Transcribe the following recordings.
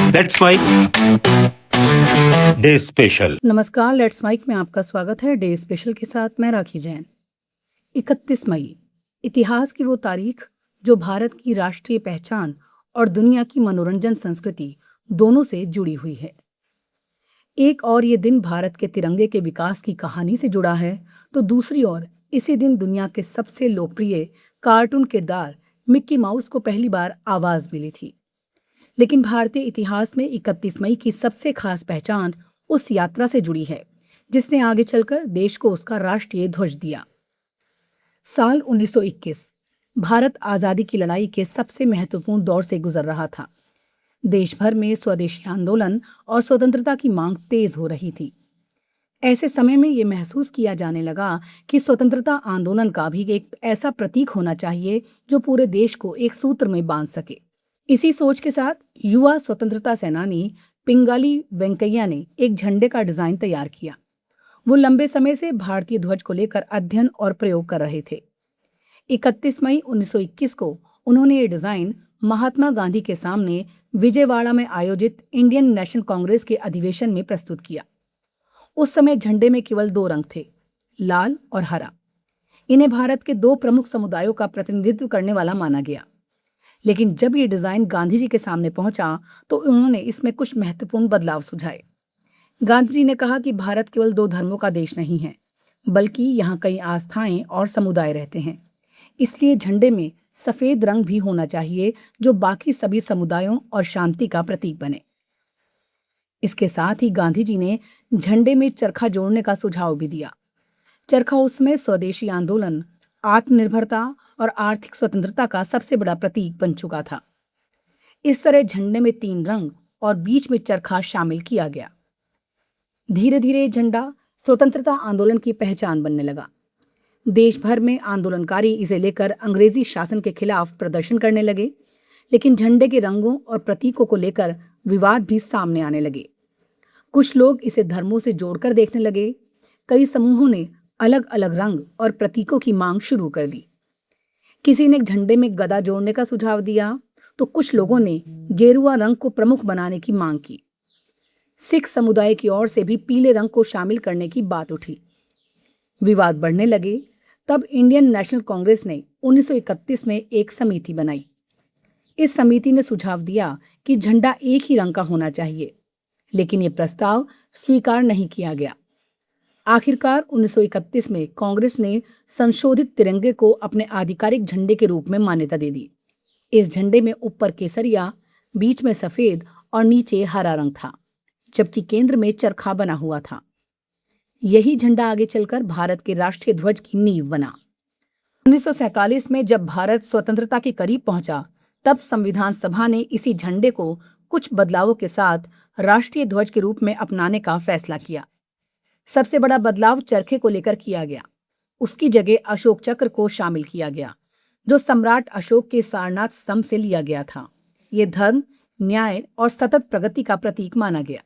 Let's mic day special. नमस्कार, let's mic में आपका स्वागत है। डे स्पेशल के साथ मैं राखी जैन। 31 मई इतिहास की वो तारीख जो भारत की राष्ट्रीय पहचान और दुनिया की मनोरंजन संस्कृति दोनों से जुड़ी हुई है। एक और ये दिन भारत के तिरंगे के विकास की कहानी से जुड़ा है, तो दूसरी ओर इसी दिन दुनिया के सबसे लोकप्रिय कार्टून किरदार मिक्की माउस को पहली बार आवाज मिली थी। लेकिन भारतीय इतिहास में 31 मई की सबसे खास पहचान उस यात्रा से जुड़ी है जिसने आगे चलकर देश को उसका राष्ट्रीय ध्वज दिया। साल 1921 भारत आजादी की लड़ाई के सबसे महत्वपूर्ण दौर से गुजर रहा था। देश भर में स्वदेशी आंदोलन और स्वतंत्रता की मांग तेज हो रही थी। ऐसे समय में ये महसूस किया जाने लगा कि स्वतंत्रता आंदोलन का भी एक ऐसा प्रतीक होना चाहिए जो पूरे देश को एक सूत्र में बांध सके। इसी सोच के साथ युवा स्वतंत्रता सेनानी पिंगाली वेंकैया ने एक झंडे का डिजाइन तैयार किया। वो लंबे समय से भारतीय ध्वज को लेकर अध्ययन और प्रयोग कर रहे थे। 31 मई 1921 को उन्होंने ये डिजाइन महात्मा गांधी के सामने विजयवाड़ा में आयोजित इंडियन नेशनल कांग्रेस के अधिवेशन में प्रस्तुत किया। उस समय झंडे में केवल 2 रंग थे, लाल और हरा। इन्हें भारत के 2 प्रमुख समुदायों का प्रतिनिधित्व करने वाला माना गया। लेकिन जब ये डिजाइन गांधी जी के सामने पहुंचा तो उन्होंने इसमें कुछ महत्वपूर्ण बदलाव सुझाए। गांधी जी ने कहा कि भारत केवल 2 धर्मों का देश नहीं है, बल्कि यहाँ कई आस्थाएं और समुदाय रहते हैं। इसलिए झंडे में सफेद रंग भी होना चाहिए जो बाकी सभी समुदायों और शांति का प्रतीक बने। इसके साथ ही गांधी जी ने झंडे में चरखा जोड़ने का सुझाव भी दिया। चरखा उसमें स्वदेशी आंदोलन, आत्मनिर्भरता और आर्थिक स्वतंत्रता का सबसे बड़ा प्रतीक बन चुका था। इस तरह झंडे में 3 रंग और बीच में चरखा शामिल किया गया। धीरे धीरे झंडा स्वतंत्रता आंदोलन की पहचान बनने लगा। देश भर में आंदोलनकारी इसे लेकर अंग्रेजी शासन के खिलाफ प्रदर्शन करने लगे। लेकिन झंडे के रंगों और प्रतीकों को लेकर विवाद भी सामने आने लगे। कुछ लोग इसे धर्मों से जोड़कर देखने लगे। कई समूहों ने अलग अलग रंग और प्रतीकों की मांग शुरू कर दी। किसी ने झंडे में गदा जोड़ने का सुझाव दिया, तो कुछ लोगों ने गेरुआ रंग को प्रमुख बनाने की मांग की। सिख समुदाय की ओर से भी पीले रंग को शामिल करने की बात उठी। विवाद बढ़ने लगे। तब इंडियन नेशनल कांग्रेस ने 1931 में एक समिति बनाई। इस समिति ने सुझाव दिया कि झंडा एक ही रंग का होना चाहिए, लेकिन ये प्रस्ताव स्वीकार नहीं किया गया। आखिरकार 1931 में कांग्रेस ने संशोधित तिरंगे को अपने आधिकारिक झंडे के रूप में मान्यता दे दी। इस झंडे में ऊपर केसरिया, बीच में सफेद और नीचे हरा रंग था, जबकि केंद्र में चरखा बना हुआ था। यही झंडा आगे चलकर भारत के राष्ट्रीय ध्वज की नींव बना। 1947 में जब भारत स्वतंत्रता के करीब पहुंचा, तब संविधान सभा ने इसी झंडे को कुछ बदलावों के साथ राष्ट्रीय ध्वज के रूप में अपनाने का फैसला किया। सबसे बड़ा बदलाव चरखे को लेकर किया गया। उसकी जगह अशोक चक्र को शामिल किया गया, जो सम्राट अशोक के सारनाथ स्तंभ से लिया गया था। ये धर्म, न्याय और सतत प्रगति का प्रतीक माना गया।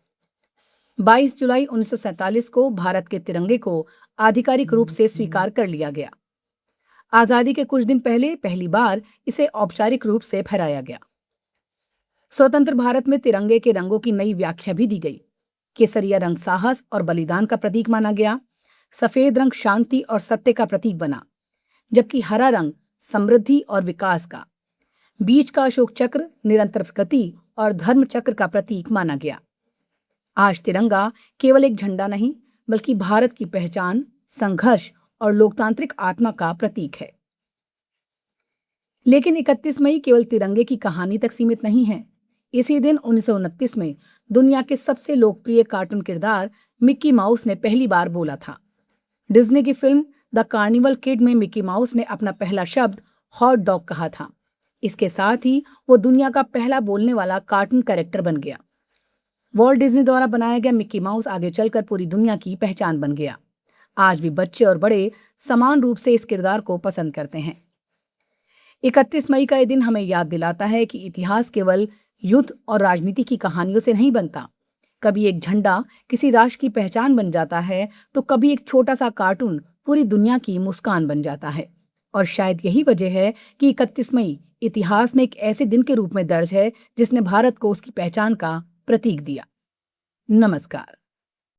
22 जुलाई 1947 को भारत के तिरंगे को आधिकारिक रूप से स्वीकार कर लिया गया। आजादी के कुछ दिन पहले पहली बार इसे औपचारिक रूप से फहराया गया। स्वतंत्र भारत में तिरंगे के रंगों की नई व्याख्या भी दी गई। केसरिया रंग साहस और बलिदान का प्रतीक माना गया। सफेद रंग शांति और सत्य का प्रतीक बना, जबकि हरा रंग समृद्धि और विकास का। बीच का अशोक चक्र निरंतर प्रगति और धर्म चक्र का प्रतीक माना गया। आज तिरंगा केवल एक झंडा नहीं, बल्कि भारत की पहचान, संघर्ष और लोकतांत्रिक आत्मा का प्रतीक है। लेकिन 31 मई केवल तिरंगे की कहानी तक सीमित नहीं है। इसी दिन 1929 में दुनिया के सबसे लोकप्रिय कार्टून किरदार मिक्की माउस ने पहली बार बोला था। डिज्नी की फिल्म द कार्निवल किड में मिक्की माउस ने अपना पहला शब्द हॉट डॉग कहा था। इसके साथ ही वो दुनिया का पहला बोलने वाला कार्टून कैरेक्टर बन गया। वॉल्ट डिज्नी द्वारा बनाया गया मिक्की माउस आगे चलकर पूरी दुनिया की पहचान बन गया। आज भी बच्चे और बड़े समान रूप से इस किरदार को पसंद करते हैं। 31 मई का यह दिन हमें याद दिलाता है कि इतिहास केवल युद्ध और राजनीति की कहानियों से नहीं बनता। कभी एक झंडा किसी राष्ट्र की पहचान बन जाता है, तो कभी एक छोटा सा कार्टून पूरी दुनिया की मुस्कान बन जाता है। और शायद यही वजह है कि 31 मई इतिहास में एक ऐसे दिन के रूप में दर्ज है जिसने भारत को उसकी पहचान का प्रतीक दिया। नमस्कार।